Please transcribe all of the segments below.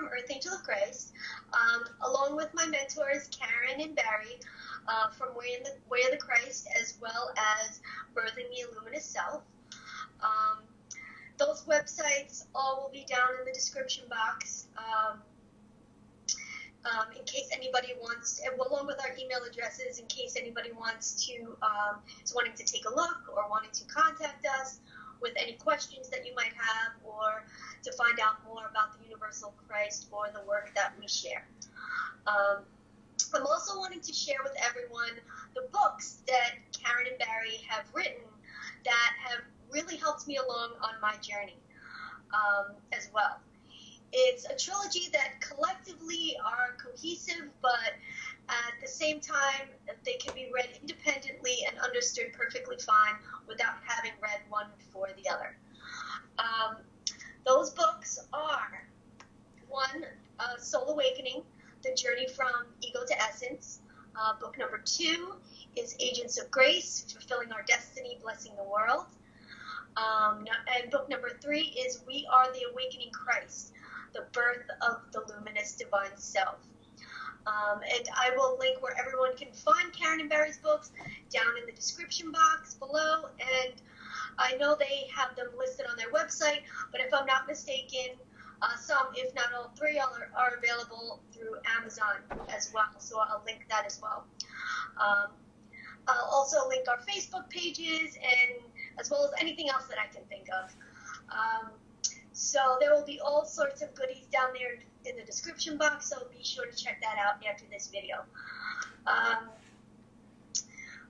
from Earth Angel of Christ, along with my mentors, Karen and Barry, from Way of the Christ, as well as Birthing the Illuminous Self. Those websites all will be down in the description box. In case anybody wants, along with our email addresses, in case anybody wants to, is wanting to take a look or wanting to contact us with any questions that you might have, or to find out more about the Universal Christ or the work that we share. I'm also wanting to share with everyone the books that Karen and Barry have written that have really helped me along on my journey as well. It's a trilogy that collectively are cohesive, but at the same time, they can be read independently and understood perfectly fine without having read one before the other. Those books are, one, Soul Awakening, The Journey from Ego to Essence. Book number 2 is Agents of Grace, Fulfilling Our Destiny, Blessing the World. And book number 3 is We Are the Awakening Christ, The Birth of the Luminous Divine Self. And I will link where everyone can find Karen and Barry's books down in the description box below. And I know they have them listed on their website, but if I'm not mistaken, some, if not all 3, are available through Amazon as well. So I'll link that as well. I'll also link our Facebook pages, and as well as anything else that I can think of. So there will be all sorts of goodies down there in the description box, so be sure to check that out after this video.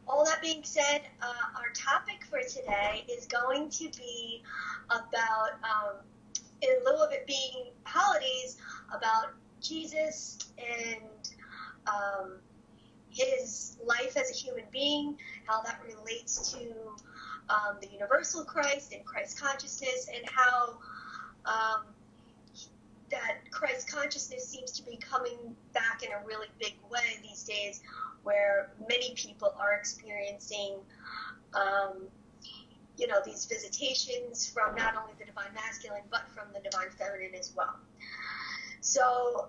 All that being said, our topic for today is going to be about, in lieu of it being holidays, about Jesus and his life as a human being, how that relates to the Universal Christ and Christ consciousness, and how that Christ consciousness seems to be coming back in a really big way these days, where many people are experiencing, these visitations from not only the Divine Masculine, but from the Divine Feminine as well. So,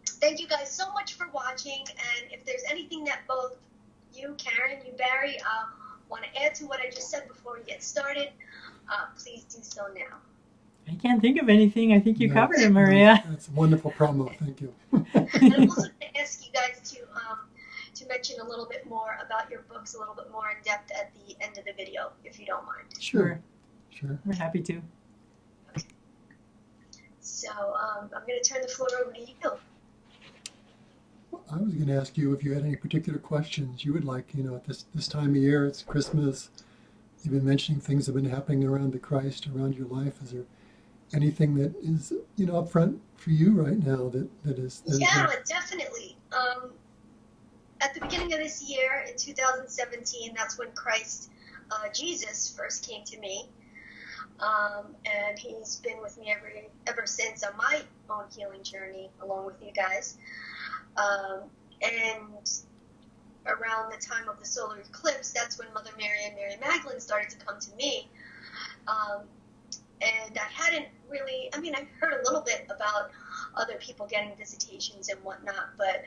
thank you guys so much for watching, and if there's anything that both you, Karen, you, Barry, want to add to what I just said before we get started, please do so now. I can't think of anything. I think you covered it, Maria. That's a wonderful promo. Thank you. And I'm also going to ask you guys to mention a little bit more about your books, a little bit more in depth at the end of the video, if you don't mind. Sure. Sure. We're happy to. Okay. So I'm going to turn the floor over to you. I was going to ask you if you had any particular questions you would like, at this time of year. It's Christmas. You've been mentioning things that have been happening around the Christ, around your life. Is there anything that is, up front for you right now that is... Yeah, definitely. At the beginning of this year, in 2017, that's when Christ, Jesus, first came to me. And he's been with me ever since on my own healing journey, along with you guys. And around the time of the solar eclipse, that's when Mother Mary and Mary Magdalene started to come to me. And I hadn't really, I heard a little bit about other people getting visitations and whatnot, but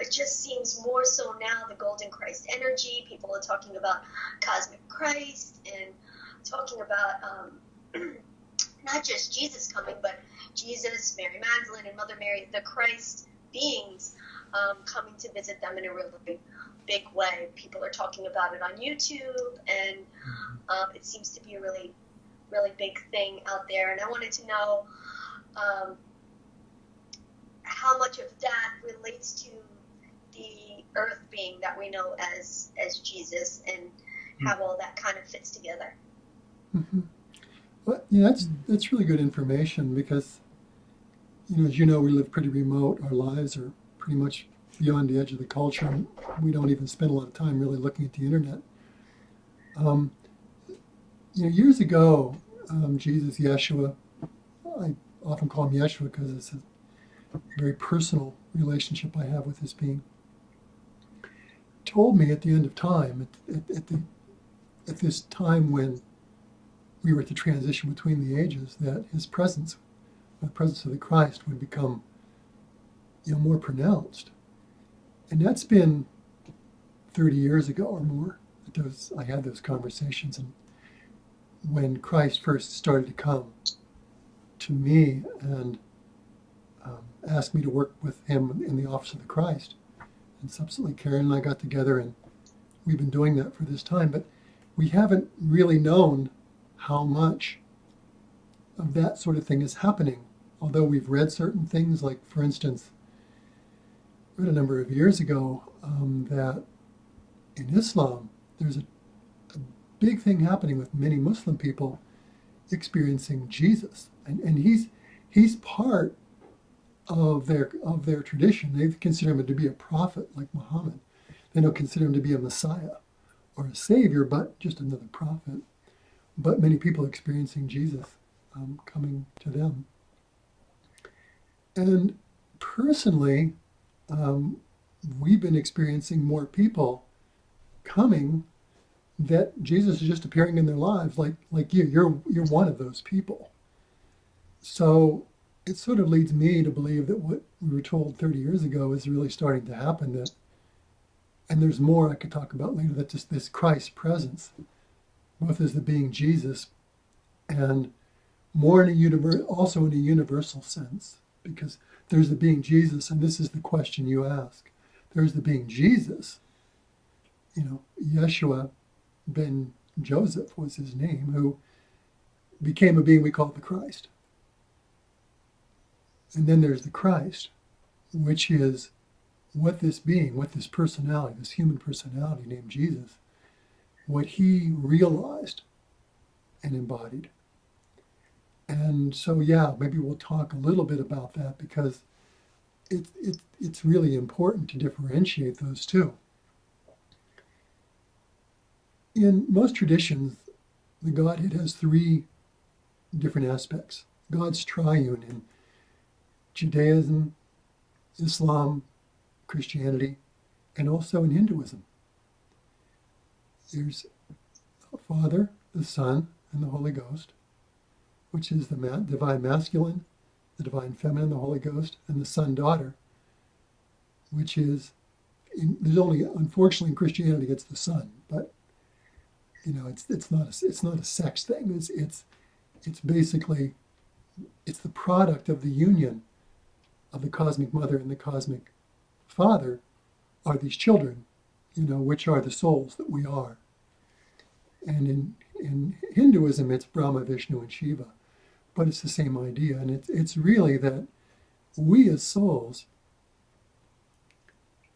it just seems more so now the Golden Christ energy. People are talking about Cosmic Christ and talking about not just Jesus coming, but Jesus, Mary Magdalene, and Mother Mary, the Christ beings coming to visit them in a really big way. People are talking about it on YouTube, and it seems to be a really, really big thing out there. And I wanted to know how much of that relates to the earth being that we know as Jesus, and how all that kind of fits together. Mm-hmm. Well, yeah, that's really good information, because as you know, we live pretty remote. Our lives are pretty much beyond the edge of the culture, and we don't even spend a lot of time really looking at the internet. Years ago, Jesus, Yeshua, I often call him Yeshua because it's a very personal relationship I have with his being, told me at the end of time, at this time when we were at the transition between the ages, that his presence the presence of the Christ would become, more pronounced. And that's been 30 years ago or more. I had those conversations, and when Christ first started to come to me and asked me to work with him in the office of the Christ, and subsequently Karen and I got together, and we've been doing that for this time, but we haven't really known how much of that sort of thing is happening. Although we've read certain things, like, for instance, I read a number of years ago that in Islam, there's a big thing happening with many Muslim people experiencing Jesus, and he's part of their tradition. They consider him to be a prophet like Muhammad. They don't consider him to be a Messiah or a savior, but just another prophet. But many people are experiencing Jesus coming to them. And personally, we've been experiencing more people coming that Jesus is just appearing in their lives, like you. You're one of those people. So it sort of leads me to believe that what we were told 30 years ago is really starting to happen. And there's more I could talk about later. That just this Christ presence, both as the being Jesus, and more also in a universal sense, because there's the being Jesus, and this is the question you ask. There's the being Jesus. Yeshua ben Joseph was his name, who became a being we call the Christ. And then there's the Christ, which is what this being, what this personality, this human personality named Jesus, what he realized and embodied. And so, yeah, maybe we'll talk a little bit about that, because it's really important to differentiate those two. In most traditions, the Godhead has three different aspects. God's triune in Judaism, Islam, Christianity, and also in Hinduism. There's the Father, the Son, and the Holy Ghost, which is the divine masculine, the divine feminine, the Holy Ghost, and the Son, daughter, which is, there's only, unfortunately in Christianity, it's the Son, but it's not a sex thing. It's basically, it's the product of the union of the cosmic mother and the cosmic father are these children, which are the souls that we are. And in Hinduism, it's Brahma, Vishnu, and Shiva, but it's the same idea. And it's really that we as souls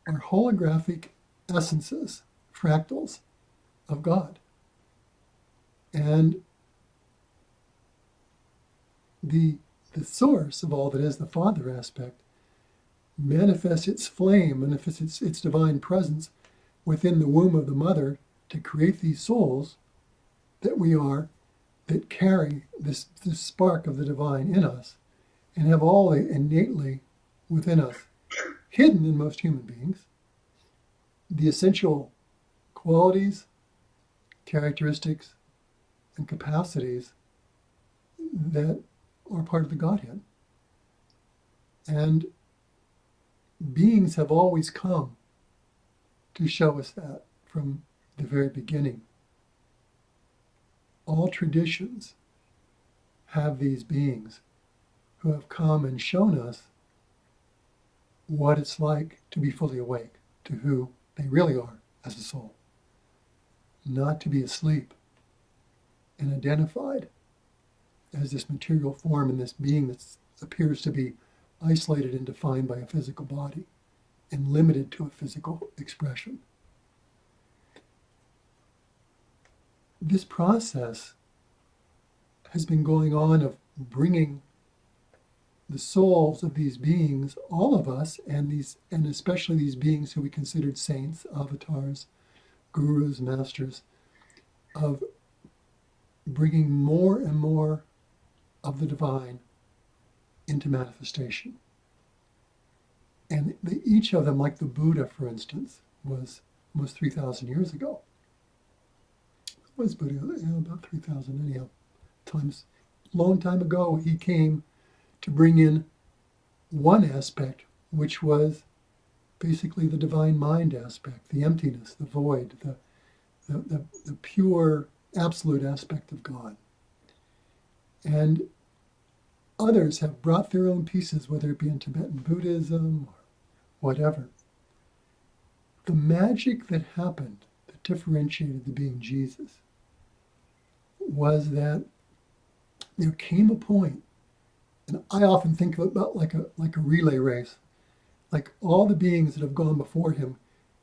are holographic essences, fractals of God. And the source of all that is, the Father aspect, manifests its flame, manifests its divine presence within the womb of the mother to create these souls that we are, that carry this spark of the divine in us, and have all innately within us, hidden in most human beings, the essential qualities, characteristics, and capacities that are part of the Godhead. And beings have always come to show us that from the very beginning. All traditions have these beings who have come and shown us what it's like to be fully awake to who they really are as a soul. Not to be asleep and identified as this material form and this being that appears to be isolated and defined by a physical body and limited to a physical expression. This process has been going on of bringing the souls of these beings, all of us, and especially these beings who we considered saints, avatars, gurus, masters, of bringing more and more of the divine into manifestation. And each of them, like the Buddha, for instance, was almost 3,000 years ago. Was Buddha? About 3,000 anyhow. Long time ago, he came to bring in one aspect, which was basically the divine mind aspect, the emptiness, the void, the pure, absolute aspect of God. And others have brought their own pieces, whether it be in Tibetan Buddhism or whatever. The magic that happened, that differentiated the being Jesus, was that there came a point, and I often think of it about like a relay race. Like all the beings that have gone before him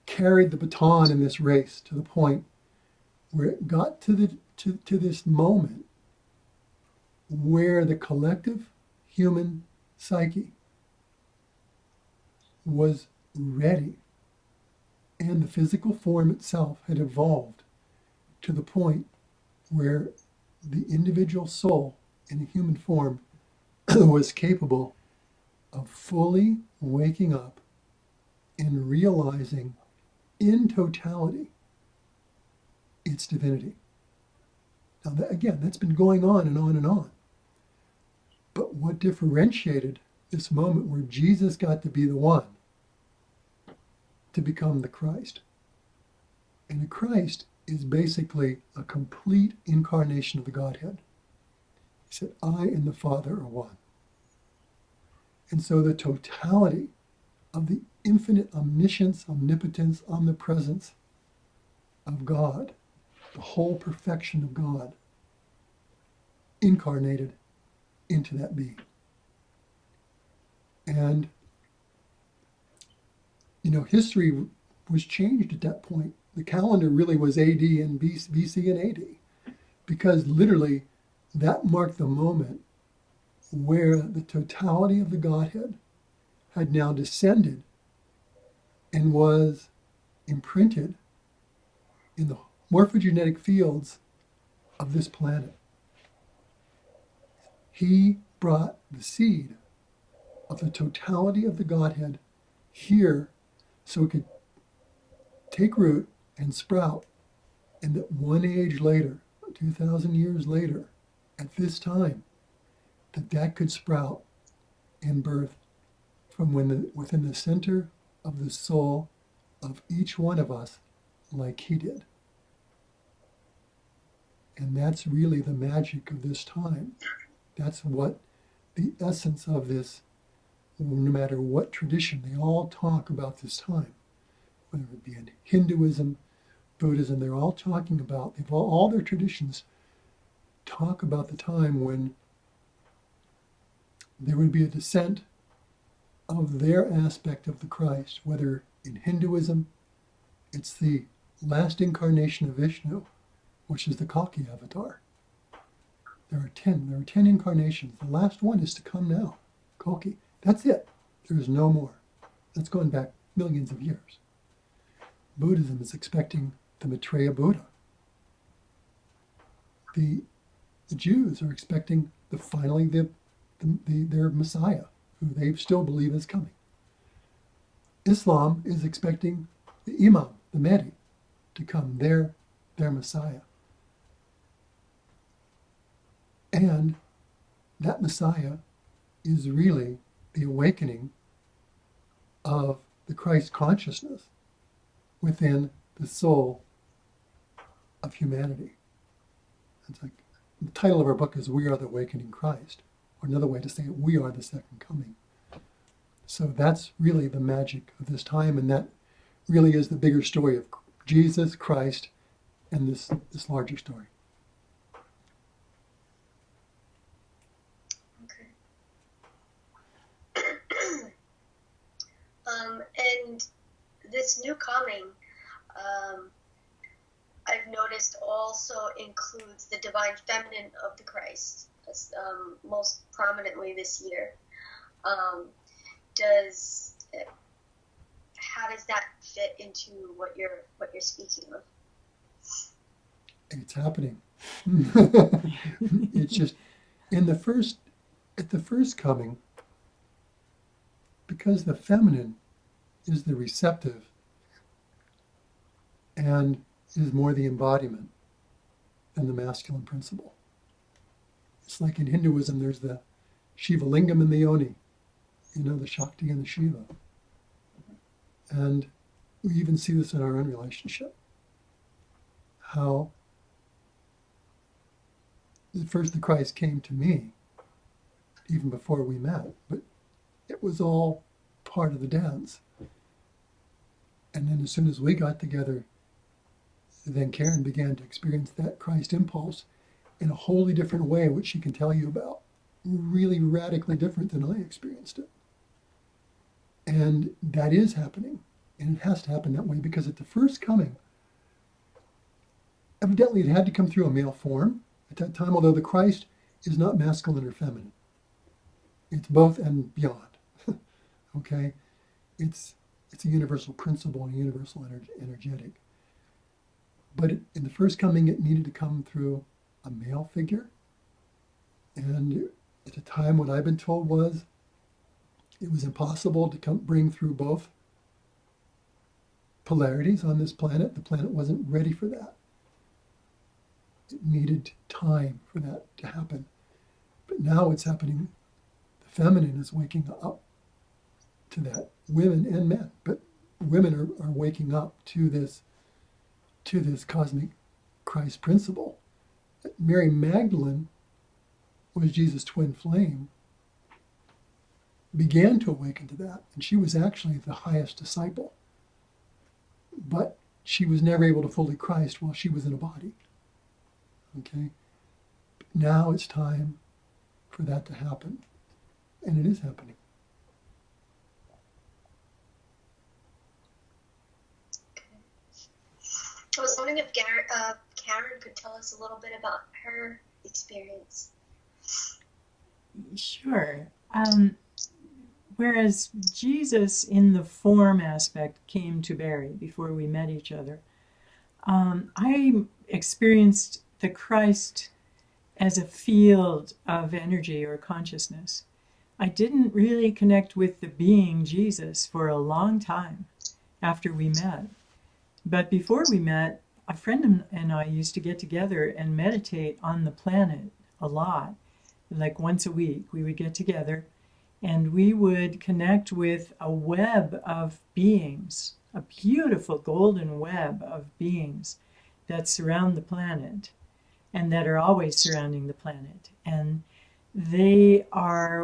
carried the baton in this race to the point where it got to this moment where the collective human psyche was ready, and the physical form itself had evolved to the point where the individual soul in a human form was capable of fully waking up and realizing in totality its divinity. Now, that's been going on and on and on. But what differentiated this moment where Jesus got to be the one to become the Christ, and the Christ is basically a complete incarnation of the Godhead. He said, I and the Father are one. And so the totality of the infinite omniscience, omnipotence, omnipresence of God, the whole perfection of God, incarnated into that being. And, history was changed at that point. The calendar really was AD and BC and AD, because literally that marked the moment where the totality of the Godhead had now descended and was imprinted in the morphogenetic fields of this planet. He brought the seed of the totality of the Godhead here so it could take root and sprout, and that one age later, 2,000 years later, at this time, that could sprout and birth from within the center of the soul of each one of us, like he did. And that's really the magic of this time. That's what the essence of this, no matter what tradition, they all talk about this time. Whether it be in Hinduism, Buddhism, they're all talking about, all their traditions talk about the time when there would be a descent of their aspect of the Christ. Whether in Hinduism, it's the last incarnation of Vishnu, which is the Kalki avatar. There are 10 incarnations. The last one is to come now, Kalki. That's it. There is no more. That's going back millions of years. Buddhism is expecting the Maitreya Buddha. The Jews are expecting their Messiah, who they still believe is coming. Islam is expecting the Imam, the Mahdi, to come, their Messiah. And that Messiah is really the awakening of the Christ consciousness within the soul of humanity. It's like the title of our book is We Are the Awakening Christ, or another way to say it, we are the second coming. So that's really the magic of this time, and that really is the bigger story of Jesus, Christ, and this larger story. And this new coming, I've noticed also includes the divine feminine of the Christ, most prominently this year. How does that fit into what you're speaking of? It's happening. It's just at the first coming, because the feminine is the receptive and is more the embodiment than the masculine principle. It's like in Hinduism, there's the Shiva Lingam and the Yoni, the Shakti and the Shiva. And we even see this in our own relationship. How first the Christ came to me, even before we met, but it was all part of the dance. And then as soon as we got together, then Karen began to experience that Christ impulse in a wholly different way, which she can tell you about. Really radically different than I experienced it. And that is happening. And it has to happen that way because at the first coming, evidently it had to come through a male form at that time, although the Christ is not masculine or feminine. It's both and beyond. Okay? It's a universal principle and a universal energetic. But in the first coming, it needed to come through a male figure. And at the time, what I've been told was it was impossible to bring through both polarities on this planet. The planet wasn't ready for that. It needed time for that to happen. But now it's happening. The feminine is waking up to that. Women and men. But women are waking up to this cosmic Christ principle. Mary Magdalene was Jesus' twin flame, began to awaken to that, and she was actually the highest disciple. But she was never able to fully Christ while she was in a body. Okay? But now it's time for that to happen, and it is happening. I was wondering if Karen could tell us a little bit about her experience. Sure. Whereas Jesus in the form aspect came to Barry before we met each other, I experienced the Christ as a field of energy or consciousness. I didn't really connect with the being Jesus for a long time after we met. But before we met, a friend and I used to get together and meditate on the planet a lot. Like once a week, we would get together and we would connect with a web of beings, a beautiful golden web of beings that surround the planet and that are always surrounding the planet. And they are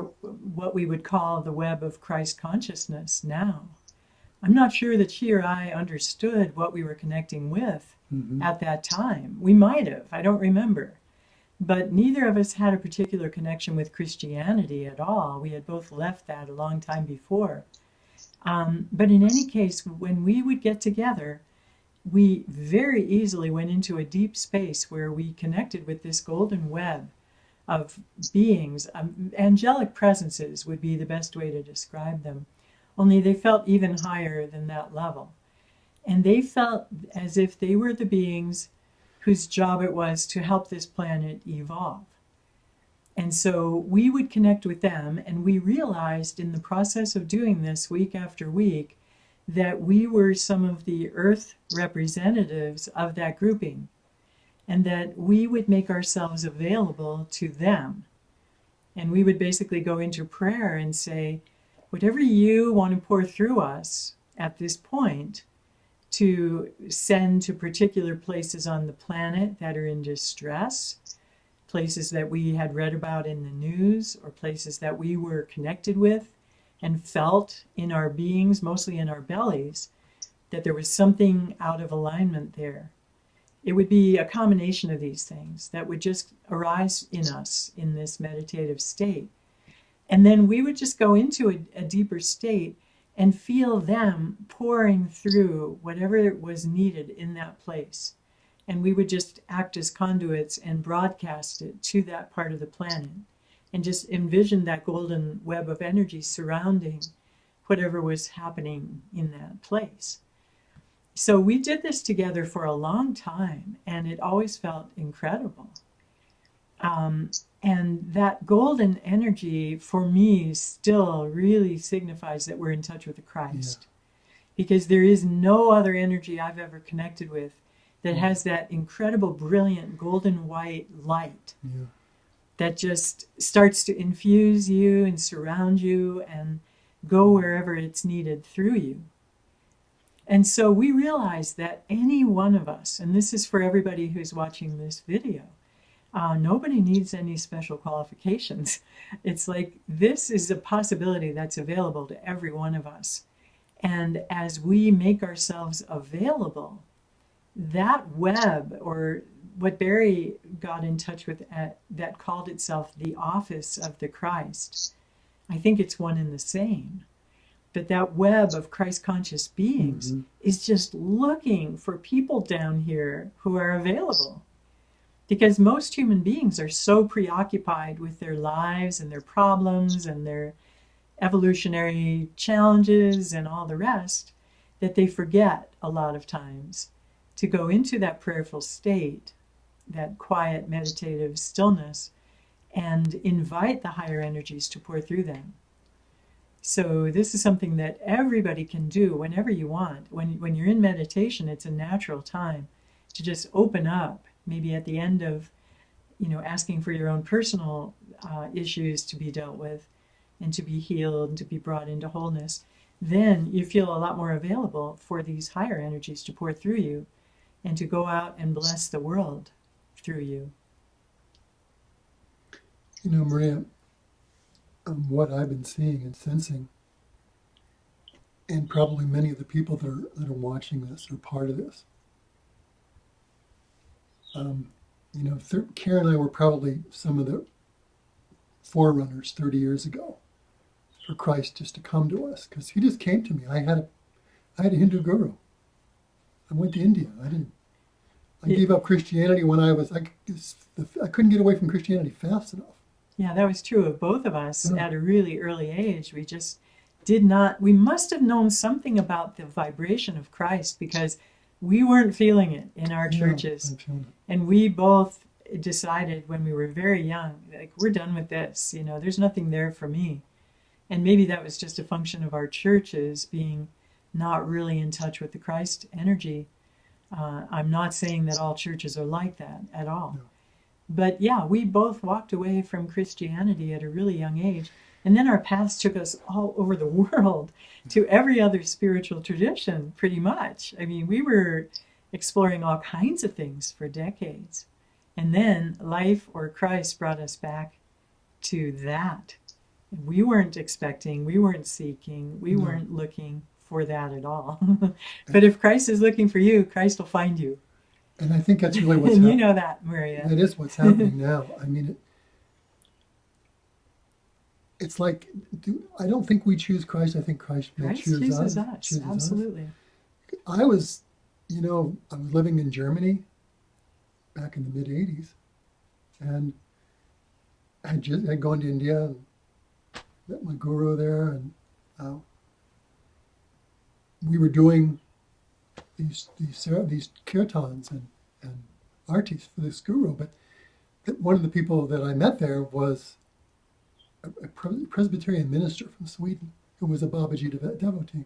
what we would call the web of Christ consciousness now. I'm not sure that she or I understood what we were connecting with at that time. We might have, I don't remember. But neither of us had a particular connection with Christianity at all. We had both left that a long time before. But in any case, when we would get together, we very easily went into a deep space where we connected with this golden web of beings. Angelic presences would be the best way to describe them. Only they felt even higher than that level. And they felt as if they were the beings whose job it was to help this planet evolve. And so we would connect with them, and we realized in the process of doing this week after week that we were some of the Earth representatives of that grouping, and that we would make ourselves available to them. And we would basically go into prayer and say, whatever you want to pour through us at this point, to send to particular places on the planet that are in distress, places that we had read about in the news, or places that we were connected with and felt in our beings, mostly in our bellies, that there was something out of alignment there. It would be a combination of these things that would just arise in us in this meditative state. And then we would just go into a deeper state and feel them pouring through whatever was needed in that place. And we would just act as conduits and broadcast it to that part of the planet. And just envision that golden web of energy surrounding whatever was happening in that place. So we did this together for a long time, and it always felt incredible. And that golden energy, for me, still really signifies that we're in touch with the Christ. Yeah. Because there is no other energy I've ever connected with that has that incredible, brilliant, golden white light. Yeah. that just starts to infuse you and surround you and go wherever it's needed through you. And so we realize that any one of us, and this is for everybody who's watching this video, nobody needs any special qualifications. It's like this is a possibility that's available to every one of us. And as we make ourselves available, that web, or what Barry got in touch with that called itself the office of the Christ, I think it's one and the same. But that web of Christ conscious beings is just looking for people down here who are available. Because most human beings are so preoccupied with their lives and their problems and their evolutionary challenges and all the rest that they forget a lot of times to go into that prayerful state, that quiet meditative stillness, and invite the higher energies to pour through them. So this is something that everybody can do whenever you want. When you're in meditation, it's a natural time to just open up, maybe at the end of, asking for your own personal issues to be dealt with and to be healed and to be brought into wholeness. Then you feel a lot more available for these higher energies to pour through you and to go out and bless the world through you. Maria, what I've been seeing and sensing, and probably many of the people that are watching this are part of this. Karen and I were probably some of the forerunners 30 years ago for Christ just to come to us, because he just came to me. I had a Hindu guru. I went to India. I gave up Christianity when I couldn't get away from Christianity fast enough. Yeah, that was true of both of us at a really early age. We just we must have known something about the vibration of Christ because we weren't feeling it in our churches. And we both decided when we were very young, like, we're done with this, there's nothing there for me. And maybe that was just a function of our churches being not really in touch with the Christ energy. I'm not saying that all churches are like that at all. No. But yeah, we both walked away from Christianity at a really young age. And then our paths took us all over the world to every other spiritual tradition, pretty much. I mean, we were exploring all kinds of things for decades. And then life or Christ brought us back to that. We weren't expecting, we weren't seeking, we weren't looking for that at all. But if Christ is looking for you, Christ will find you. And I think that's really what's happening. You know that, Maria. That is what's happening now. I mean, it's like, I don't think we choose Christ. I think Christ chooses us. Absolutely. I was living in Germany back in the mid-'80s. And I'd gone to India and met my guru there. And we were doing these kirtans and artis for this guru, but one of the people that I met there was a Presbyterian minister from Sweden who was a Babaji devotee.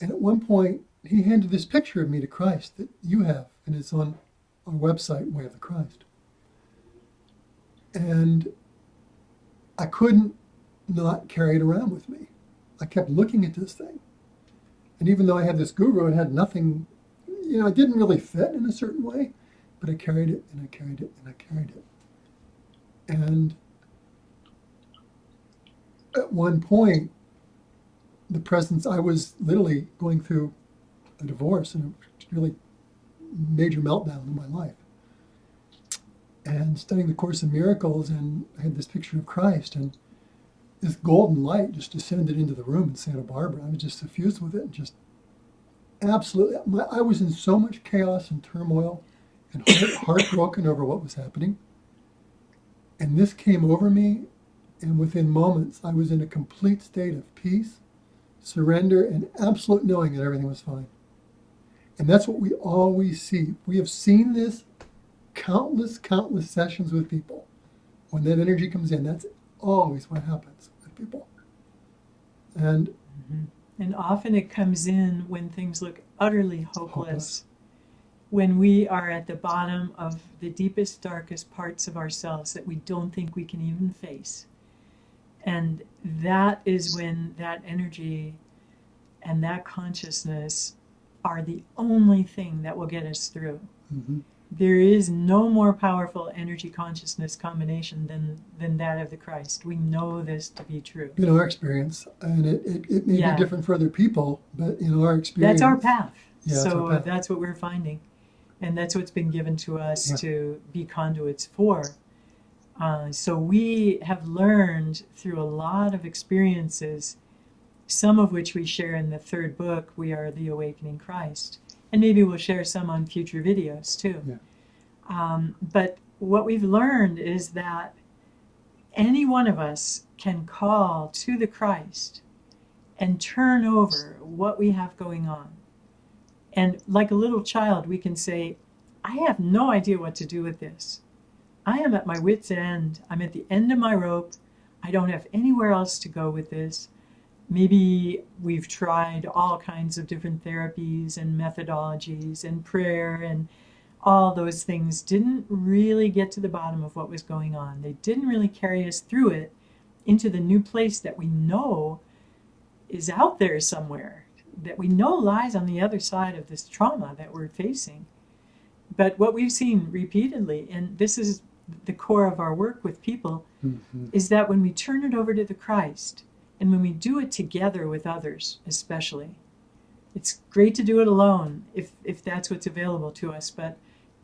And at one point, he handed this picture of me to Christ that you have, and it's on our website, Way of the Christ. And I couldn't not carry it around with me. I kept looking at this thing. And even though I had this guru, it had nothing, it didn't really fit in a certain way, but I carried it and I carried it and I carried it. And at one point, I was literally going through a divorce and a really major meltdown in my life. And studying the Course in Miracles, and I had this picture of Christ, and this golden light just descended into the room in Santa Barbara. I was just suffused with it, and just absolutely, I was in so much chaos and turmoil and heartbroken over what was happening. And this came over me, and within moments, I was in a complete state of peace, surrender, and absolute knowing that everything was fine. And that's what we always see. We have seen this countless sessions with people. When that energy comes in, that's always what happens with people. And often it comes in when things look utterly hopeless. when we are at the bottom of the deepest, darkest parts of ourselves that we don't think we can even face. And that is when that energy and that consciousness are the only thing that will get us through. Mm-hmm. There is no more powerful energy consciousness combination than that of the Christ. We know this to be true. In our experience, and it may be different for other people, but in our experience... That's our path. Yeah, so our path. That's what we're finding. And that's what's been given to us to be conduits for. So we have learned through a lot of experiences, some of which we share in the third book, We Are the Awakening Christ. And maybe we'll share some on future videos too. Yeah. But what we've learned is that any one of us can call to the Christ and turn over what we have going on. And like a little child, we can say, I have no idea what to do with this. I am at my wit's end. I'm at the end of my rope. I don't have anywhere else to go with this. Maybe we've tried all kinds of different therapies and methodologies and prayer, and all those things didn't really get to the bottom of what was going on. They didn't really carry us through it into the new place that we know is out there somewhere, that we know lies on the other side of this trauma that we're facing. But what we've seen repeatedly, and this is the core of our work with people, is that when we turn it over to the Christ, and when we do it together with others especially, it's great to do it alone if that's what's available to us, but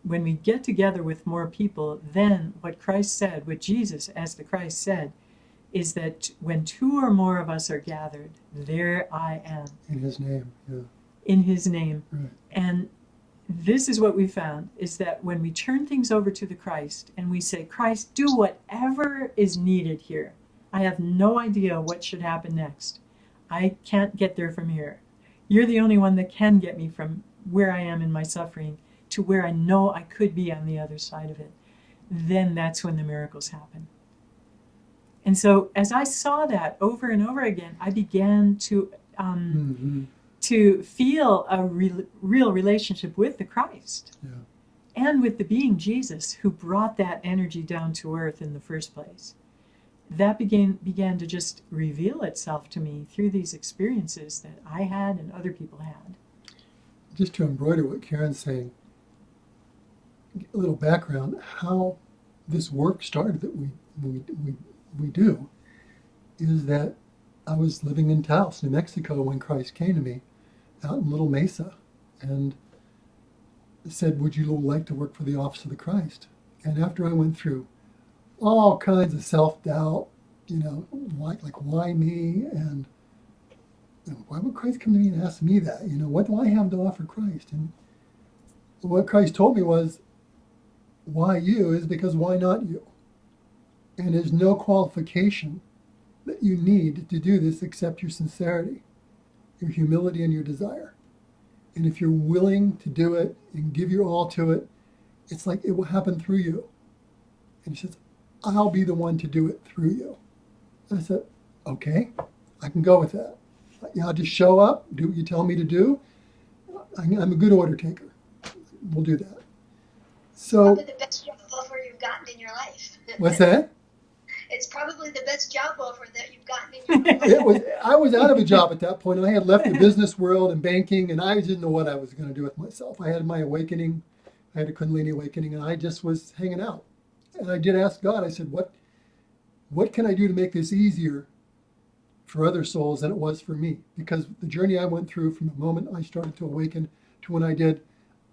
when we get together with more people, then what Christ said, what Jesus as the Christ said, is that when two or more of us are gathered, there I am. In his name, yeah. In his name. Right. And this is what we found, is that when we turn things over to the Christ and we say, Christ, do whatever is needed here. I have no idea what should happen next. I can't get there from here. You're the only one that can get me from where I am in my suffering to where I know I could be on the other side of it. Then that's when the miracles happen. And so as I saw that over and over again, I began to feel a real relationship with the Christ and with the being Jesus who brought that energy down to earth in the first place. That began to just reveal itself to me through these experiences that I had and other people had. Just to embroider what Karen's saying, a little background, how this work started that we do, is that I was living in Taos, New Mexico, when Christ came to me out in Little Mesa and said, would you like to work for the Office of the Christ? And after I went through all kinds of self-doubt, why me? And why would Christ come to me and ask me that? What do I have to offer Christ? And what Christ told me was, why you is because why not you? And there's no qualification that you need to do this except your sincerity, your humility, and your desire. And if you're willing to do it and give your all to it, it's like it will happen through you. And he says, I'll be the one to do it through you. And I said, okay, I can go with that. I'll just show up, do what you tell me to do. I'm a good order taker. We'll do that. So, probably the best job offer you've gotten in your life. What's that? It's probably the best job offer that you've gotten in your life. I was out of a job at that point. I had left the business world and banking, and I didn't know what I was going to do with myself. I had my awakening. I had a Kundalini awakening, and I just was hanging out. And I did ask God, I said, what can I do to make this easier for other souls than it was for me? Because the journey I went through from the moment I started to awaken to when I did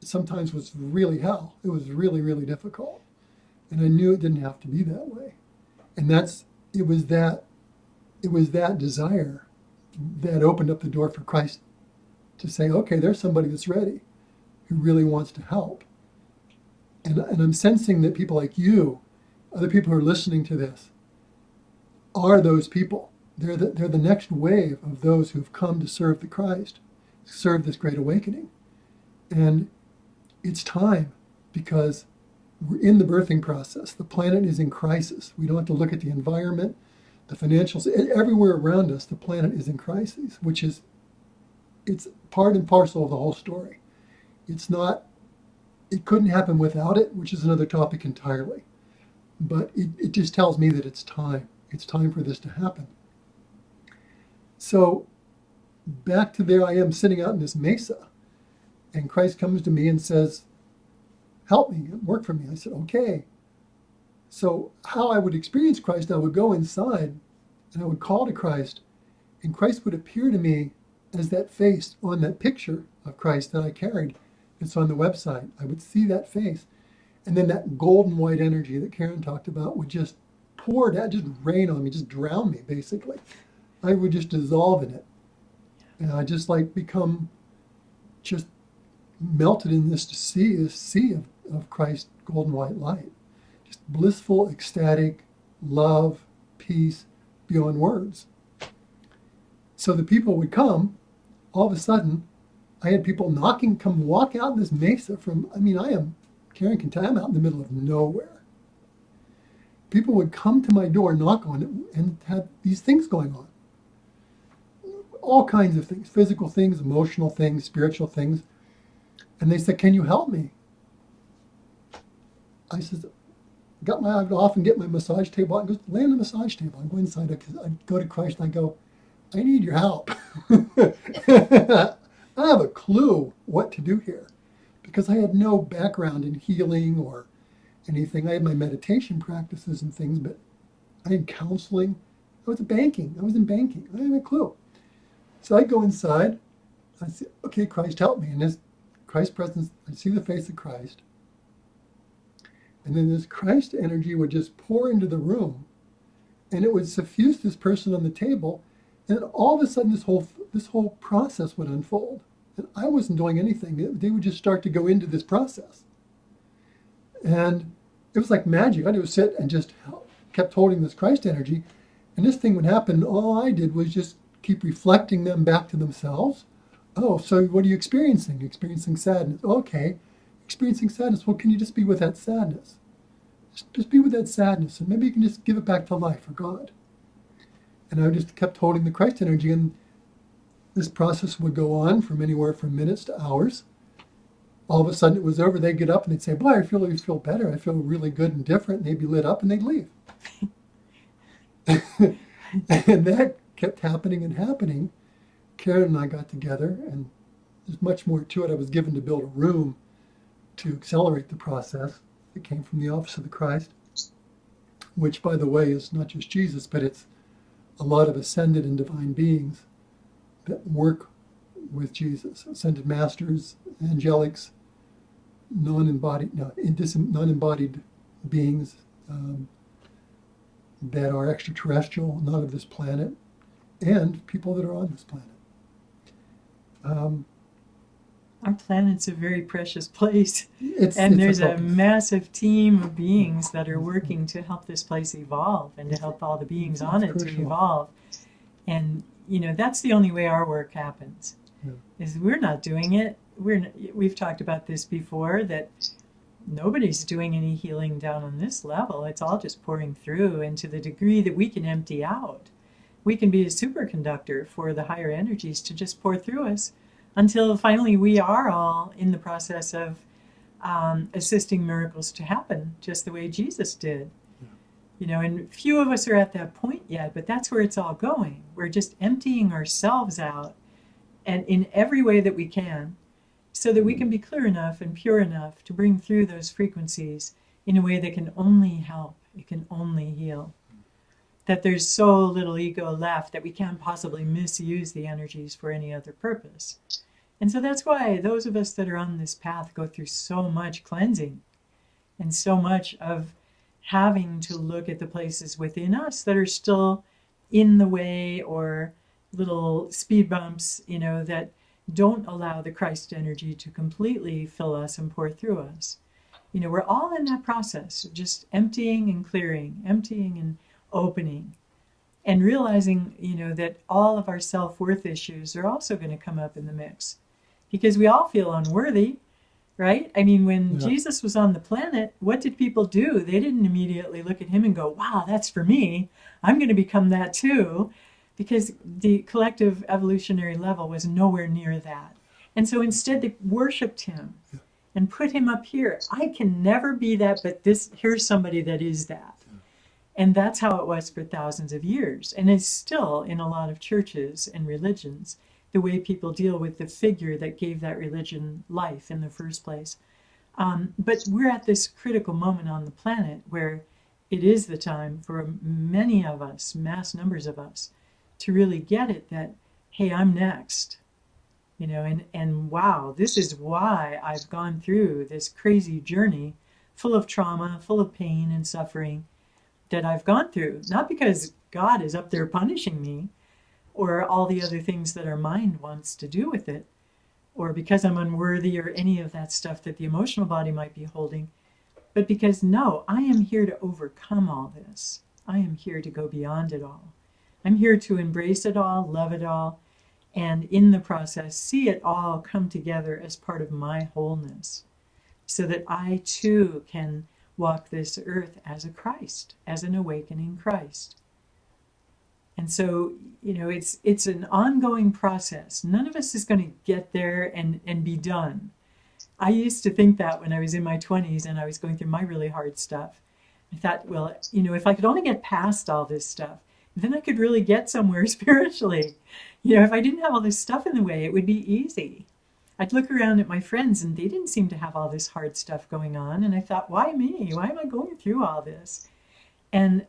sometimes was really hell. It was really, really difficult. And I knew it didn't have to be that way. And it was that desire that opened up the door for Christ to say, okay, there's somebody that's ready, who really wants to help. And I'm sensing that people like you, other people who are listening to this, are those people. They're the next wave of those who've come to serve the Christ, serve this great awakening. And it's time, because we're in the birthing process. The planet is in crisis. We don't have to look at the environment, the financials, everywhere around us. The planet is in crisis, it's part and parcel of the whole story. It's not it couldn't happen without it, which is another topic entirely. But it just tells me that it's time. It's time for this to happen. So back to there I am sitting out in this mesa, and Christ comes to me and says, help me, work for me. I said, okay. So how I would experience Christ, I would go inside and I would call to Christ, and Christ would appear to me as that face on that picture of Christ that I carried. It's on the website. I would see that face. And then that golden white energy that Karen talked about would just pour down, just rain on me, just drown me, basically. I would just dissolve in it. And I just like become just melted in this sea of Christ's golden white light. Just blissful, ecstatic, love, peace, beyond words. So the people would come, all of a sudden, I had people knocking, come walk out in this mesa from, Karen can tell, I'm out in the middle of nowhere. People would come to my door, knock on it, and have these things going on. All kinds of things, physical things, emotional things, spiritual things. And they said, can you help me? I said, I'd often get my massage table out and go lay on the massage table. I go inside, I'd go to Christ and I go, I need your help. I have a clue what to do here because I had no background in healing or anything. I had my meditation practices and things, but I had counseling. I was in banking. I had a clue. So I go inside. I say, okay, Christ, help me. And this Christ presence, I see the face of Christ. And then this Christ energy would just pour into the room, and it would suffuse this person on the table. And then all of a sudden, this whole process would unfold. And I wasn't doing anything. They would just start to go into this process. And it was like magic. I would sit and just kept holding this Christ energy. And this thing would happen. All I did was just keep reflecting them back to themselves. Oh, so what are you experiencing? You're experiencing sadness. Okay, experiencing sadness. Well, can you just be with that sadness? Just be with that sadness. And maybe you can just give it back to life or God. And I just kept holding the Christ energy, and this process would go on from anywhere from minutes to hours. All of a sudden it was over. They'd get up and they'd say, boy, I feel better. I feel really good and different. And they'd be lit up and they'd leave. And that kept happening and happening. Karen and I got together, and there's much more to it. I was given to build a room to accelerate the process. It came from the Office of the Christ, which, by the way, is not just Jesus, but it's a lot of ascended and divine beings that work with Jesus. Ascended masters, angelics, non-embodied beings that are extraterrestrial, not of this planet, and people that are on this planet. Our planet's a very precious place, It's there's a focus. massive team of beings that are working to help this place evolve and to help all the beings on it to crucial. evolve. And that's the only way our work happens. Yeah. Is we're not doing it. We've talked about this before, that nobody's doing any healing down on this level. It's all just pouring through, and to the degree that we can empty out, we can be a superconductor for the higher energies to just pour through us until finally we are all in the process of assisting miracles to happen, just the way Jesus did. And few of us are at that point yet, but that's where it's all going. We're just emptying ourselves out, and in every way that we can, so that we can be clear enough and pure enough to bring through those frequencies in a way that can only help, it can only heal. That there's so little ego left that we can't possibly misuse the energies for any other purpose. And so that's why those of us that are on this path go through so much cleansing and so much of having to look at the places within us that are still in the way, or little speed bumps, that don't allow the Christ energy to completely fill us and pour through us. We're all in that process of just emptying and clearing, emptying and opening, and realizing, that all of our self-worth issues are also going to come up in the mix, because we all feel unworthy, right? When Jesus was on the planet, what did people do? They didn't immediately look at him and go, wow, that's for me. I'm going to become that too, because the collective evolutionary level was nowhere near that. And so instead they worshipped him and put him up here. I can never be that, but here's somebody that is that. And that's how it was for thousands of years. And it's still in a lot of churches and religions, the way people deal with the figure that gave that religion life in the first place. But we're at this critical moment on the planet where it is the time for many of us, mass numbers of us, to really get it that, hey, I'm next. And wow, this is why I've gone through this crazy journey full of trauma, full of pain and suffering that I've gone through. Not because God is up there punishing me or all the other things that our mind wants to do with it, or because I'm unworthy or any of that stuff that the emotional body might be holding, but because, no, I am here to overcome all this. I am here to go beyond it all. I'm here to embrace it all, love it all, and in the process, see it all come together as part of my wholeness, so that I too can walk this earth as a Christ, as an awakening Christ. And so, it's an ongoing process. None of us is going to get there and be done. I used to think that when I was in my 20s and I was going through my really hard stuff. I thought, well, if I could only get past all this stuff, then I could really get somewhere spiritually. If I didn't have all this stuff in the way, it would be easy. I'd look around at my friends and they didn't seem to have all this hard stuff going on. And I thought, why me? Why am I going through all this? And,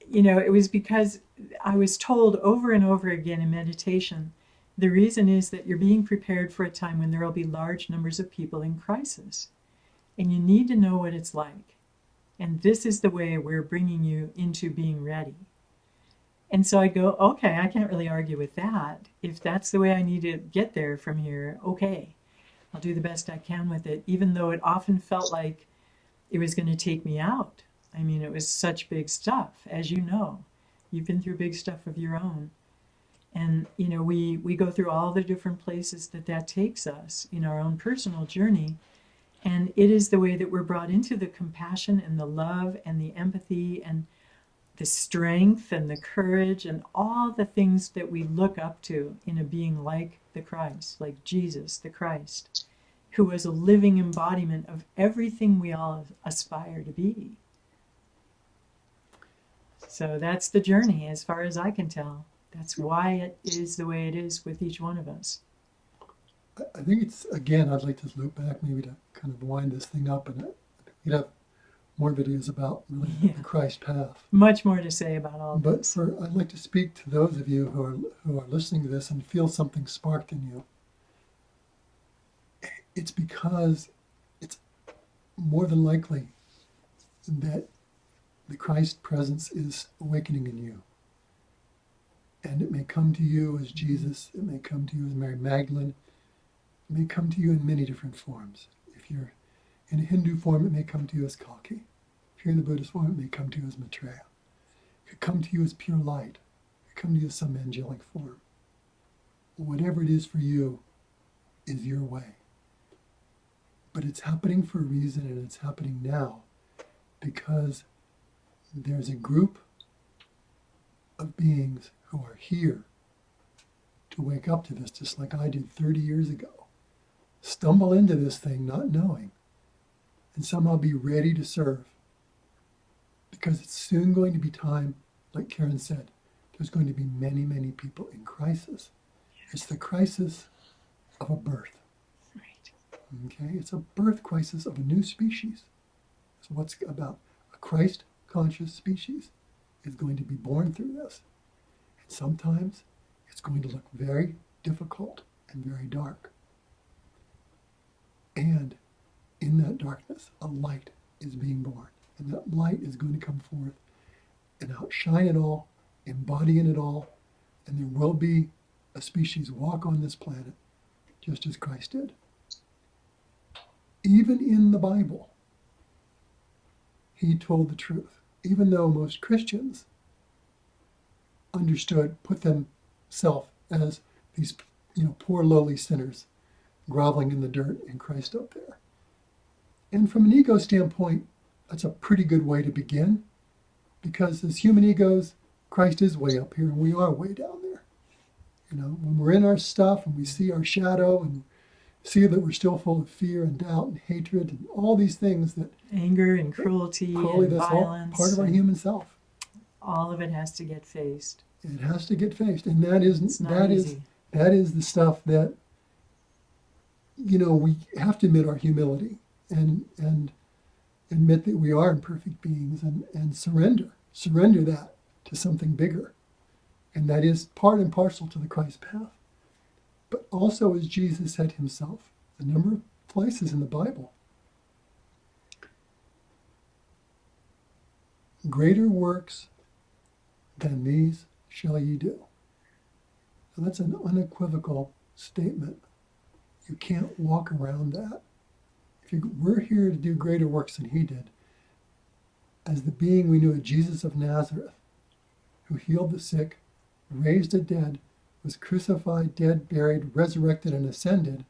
it was because I was told over and over again in meditation, the reason is that you're being prepared for a time when there will be large numbers of people in crisis. And you need to know what it's like. And this is the way we're bringing you into being ready. And so I go, okay, I can't really argue with that. If that's the way I need to get there from here, okay, I'll do the best I can with it, even though it often felt like it was going to take me out. I mean, it was such big stuff, as you know. You've been through big stuff of your own. And, we go through all the different places that takes us in our own personal journey. And it is the way that we're brought into the compassion and the love and the empathy and the strength and the courage and all the things that we look up to in a being like the Christ, like Jesus, the Christ, who was a living embodiment of everything we all aspire to be. So that's the journey, as far as I can tell. That's why it is the way it is with each one of us. I think it's, again, I'd like to loop back maybe to kind of wind this thing up, and we'd have more videos about really the Christ path. Much more to say about all this. But I'd like to speak to those of you who are listening to this and feel something sparked in you. It's because it's more than likely that the Christ presence is awakening in you. And it may come to you as Jesus, it may come to you as Mary Magdalene, it may come to you in many different forms. If you're in a Hindu form, it may come to you as Kalki. If you're in the Buddhist form, it may come to you as Maitreya. It could come to you as pure light. It could come to you as some angelic form. Whatever it is for you is your way. But it's happening for a reason, and it's happening now because there's a group of beings who are here to wake up to this, just like I did 30 years ago. Stumble into this thing not knowing, and somehow be ready to serve. Because it's soon going to be time, like Karen said, there's going to be many, many people in crisis. It's the crisis of a birth. Right. Okay? It's a birth crisis of a new species. So what's about a Christ-conscious species is going to be born through this. And sometimes it's going to look very difficult and very dark. And in that darkness, a light is being born. And that light is going to come forth and outshine it all, embodying it all, and there will be a species walk on this planet just as Christ did. Even in the Bible, he told the truth. Even though most Christians put themselves as these, poor lowly sinners groveling in the dirt and Christ up there. And from an ego standpoint, that's a pretty good way to begin, because as human egos, Christ is way up here and we are way down there. When we're in our stuff and we see our shadow and see that we're still full of fear and doubt and hatred and all these things that Anger and cruelty and that's all violence. part of our human self. All of it has to get faced. It has to get faced, and It's not easy. that is the stuff that, you know, we have to admit our humility and admit that we are imperfect beings and surrender that to something bigger. And that is part and parcel to the Christ path. But also, as Jesus said himself, a number of places in the Bible, greater works than these shall ye do. So that's an unequivocal statement. You can't walk around that. We're here to do greater works than he did. As the being we knew of Jesus of Nazareth, who healed the sick, raised the dead, was crucified, dead, buried, resurrected, and ascended,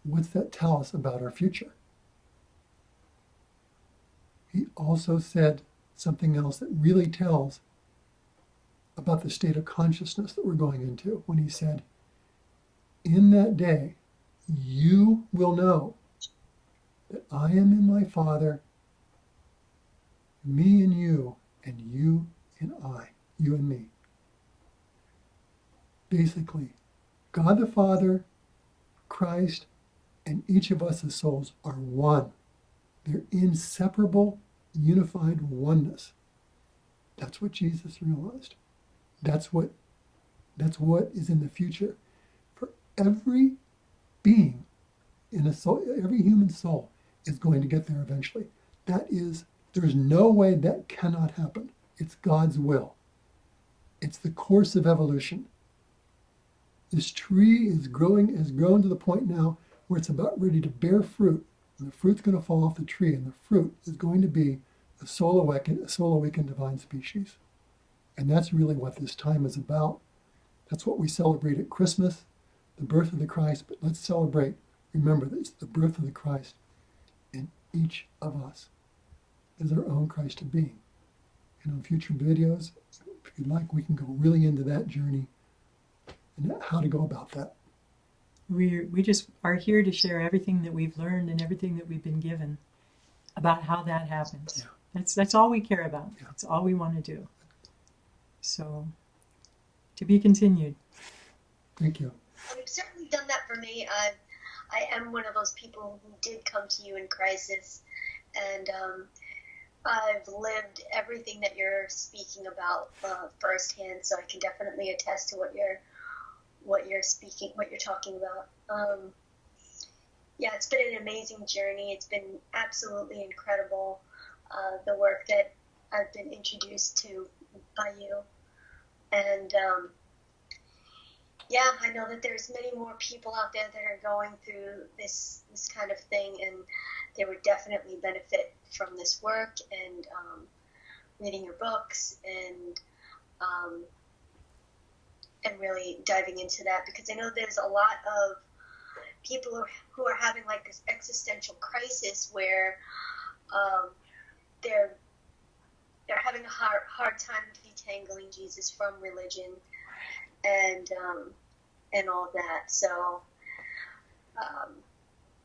what's that tell us about our future? He also said something else that really tells about the state of consciousness that we're going into when he said, in that day, you will know that I am in my Father, me and you and I, you and me. Basically, God the Father, Christ, and each of us as souls are one. They're inseparable, unified oneness. That's what Jesus realized. That's what is in the future. For every being in a soul, every human soul is going to get there eventually. There's no way that cannot happen. It's God's will. It's the course of evolution. This tree has grown to the point now where it's about ready to bear fruit. And the fruit's going to fall off the tree, and the fruit is going to be a soul awakened divine species. And that's really what this time is about. That's what we celebrate at Christmas, the birth of the Christ. But let's celebrate, remember that it's the birth of the Christ in each of us as our own Christ being. And on future videos, if you'd like, we can go really into that journey and how to go about that. We just are here to share everything that we've learned and everything that we've been given about how that happens. Yeah. That's all we care about. Yeah. That's all we want to do. So, to be continued. Thank you. Well, you've certainly done that for me. I am one of those people who did come to you in crisis, and I've lived everything that you're speaking about firsthand. So I can definitely attest to what you're talking about. Yeah, it's been an amazing journey. It's been absolutely incredible, the work that I've been introduced to by you. And yeah, I know that there's many more people out there that are going through this kind of thing, and they would definitely benefit from this work and reading your books and really diving into that, because I know there's a lot of people who are having like this existential crisis where they're having a hard time detangling Jesus from religion and all that. So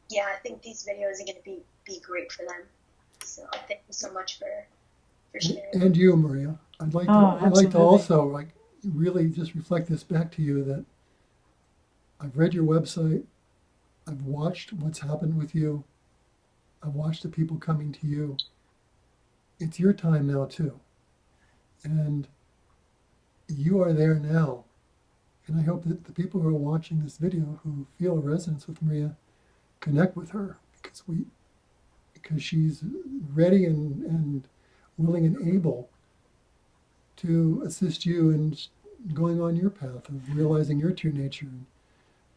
yeah, I think these videos are going to be great for them. So thank you so much for sharing. And you, Maria. I'd like to also really just reflect this back to you that I've read your website. I've watched what's happened with you. I've watched the people coming to you. It's your time now too. And you are there now. And I hope that the people who are watching this video who feel a resonance with Maria connect with her, because she's ready and willing and able to assist you in going on your path of realizing your true nature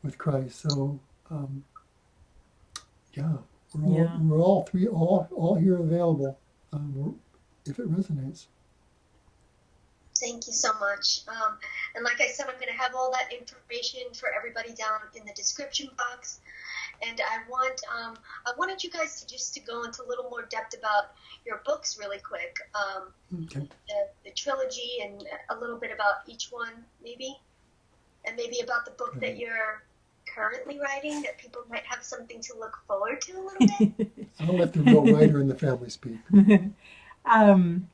with Christ. So we're all here available if it resonates. Thank you so much. And like I said, I'm going to have all that information for everybody down in the description box. And I wanted you guys to go into a little more depth about your books really quick. Okay. The trilogy and a little bit about each one, maybe. And maybe about the book that you're currently writing that people might have something to look forward to a little bit? I'll let the real writer in the family speak. um,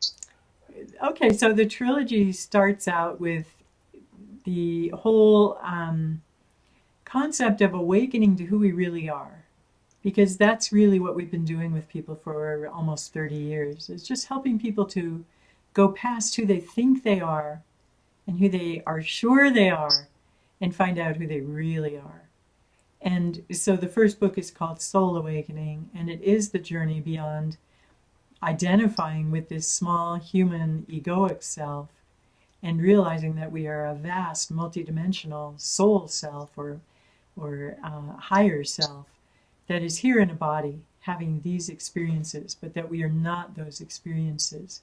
okay, so the trilogy starts out with the whole concept of awakening to who we really are. Because that's really what we've been doing with people for almost 30 years. It's just helping people to go past who they think they are and who they are sure they are and find out who they really are. And so the first book is called Soul Awakening, and it is the journey beyond identifying with this small human egoic self and realizing that we are a vast multidimensional soul self or higher self that is here in a body having these experiences, but that we are not those experiences.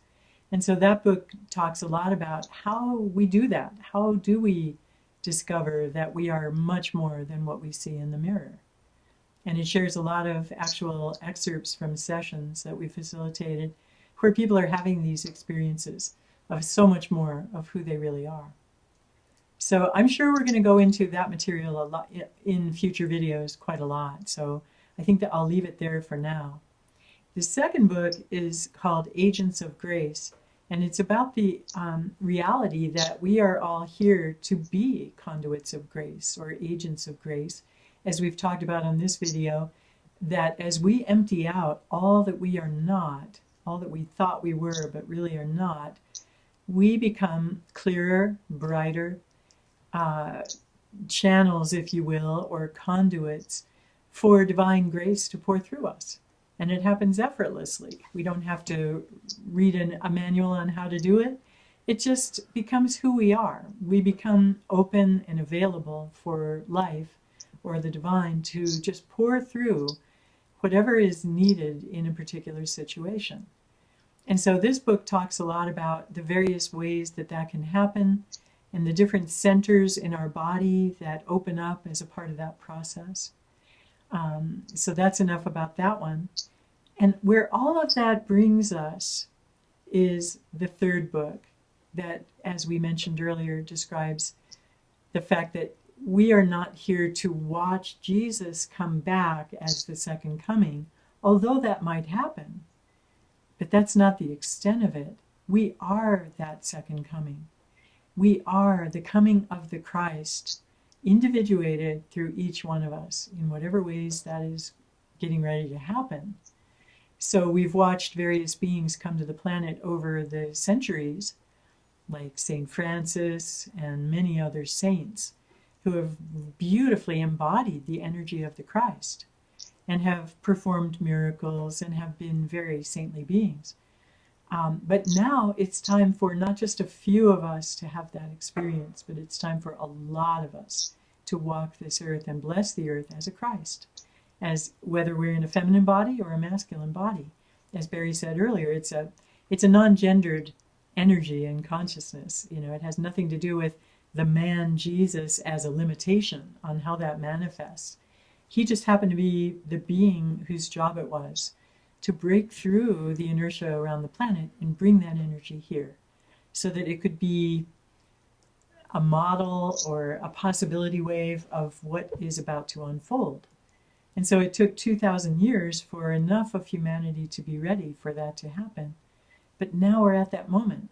And so that book talks a lot about how we do that. How do we discover that we are much more than what we see in the mirror? And it shares a lot of actual excerpts from sessions that we facilitated where people are having these experiences of so much more of who they really are. So I'm sure we're going to go into that material a lot in future videos, quite a lot. So I think that I'll leave it there for now. The second book is called Agents of Grace, and it's about the reality that we are all here to be conduits of grace or agents of grace, as we've talked about on this video, that as we empty out all that we are not, all that we thought we were but really are not, we become clearer, brighter channels, if you will, or conduits for divine grace to pour through us. And it happens effortlessly. We don't have to read a manual on how to do it. It just becomes who we are. We become open and available for life or the divine to just pour through whatever is needed in a particular situation. And so this book talks a lot about the various ways that that can happen and the different centers in our body that open up as a part of that process. So that's enough about that one. And where all of that brings us is the third book that, as we mentioned earlier, describes the fact that we are not here to watch Jesus come back as the second coming, although that might happen. But that's not the extent of it. We are that second coming. We are the coming of the Christ, individuated through each one of us in whatever ways that is getting ready to happen. So we've watched various beings come to the planet over the centuries, like St. Francis and many other saints, who have beautifully embodied the energy of the Christ and have performed miracles and have been very saintly beings. But now it's time for not just a few of us to have that experience, but it's time for a lot of us to walk this earth and bless the earth as a Christ, as whether we're in a feminine body or a masculine body. As Barry said earlier, it's a non-gendered energy and consciousness. You know, it has nothing to do with the man Jesus as a limitation on how that manifests. He just happened to be the being whose job it was to break through the inertia around the planet and bring that energy here so that it could be a model or a possibility wave of what is about to unfold. And so it took 2,000 years for enough of humanity to be ready for that to happen. But now we're at that moment.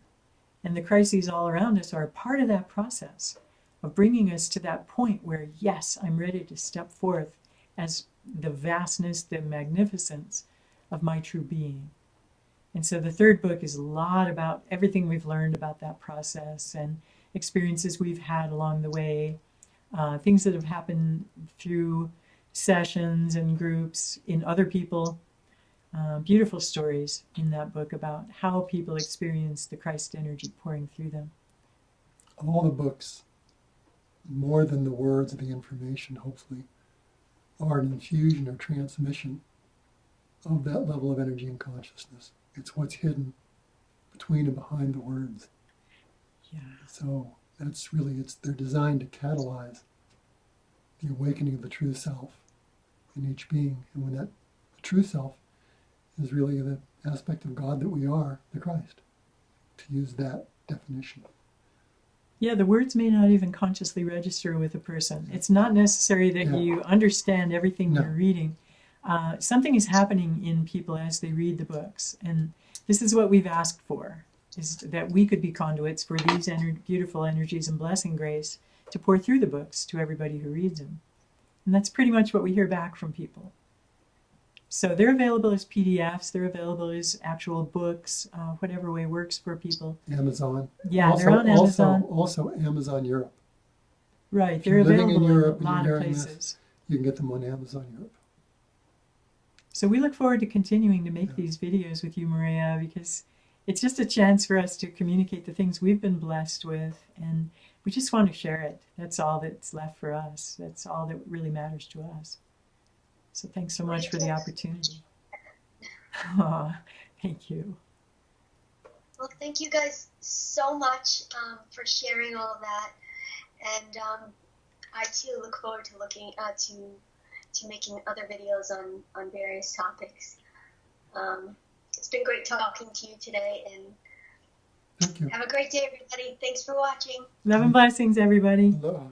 And the crises all around us are a part of that process of bringing us to that point where, yes, I'm ready to step forth as the vastness, the magnificence of my true being. And so the third book is a lot about everything we've learned about that process and experiences we've had along the way, things that have happened through sessions and groups in other people. Beautiful stories in that book about how people experience the Christ energy pouring through them. All the books, more than the words of the information, hopefully, are an infusion or transmission of that level of energy and consciousness. It's what's hidden between and behind the words. Yeah. So that's really, they're designed to catalyze the awakening of the true self in each being. And when that true self is really the aspect of God that we are, the Christ, to use that definition. Yeah, the words may not even consciously register with a person. It's not necessary that Yeah. you understand everything No. you're reading. Something is happening in people as they read the books, and this is what we've asked for, is that we could be conduits for these beautiful energies and blessing grace to pour through the books to everybody who reads them. And that's pretty much what we hear back from people. So they're available as PDFs, they're available as actual books, whatever way works for people. Amazon. Yeah, also, they're on Amazon. Also Amazon Europe. Right, If they're you're living in available Europe in a and lot you're of hearing this, places. you can get them on Amazon Europe. So we look forward to continuing to make Yeah. these videos with you, Maria, because it's just a chance for us to communicate the things we've been blessed with, and we just want to share it. That's all that's left for us. That's all that really matters to us. So thanks so much for the opportunity. Oh, thank you. Well, thank you guys so much for sharing all of that, and I too look forward to looking to making other videos on various topics. It's been great talking to you today, and Thank you. have a great day, everybody. Thanks for watching. Love and blessings, everybody. Aloha.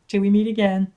Till we meet again.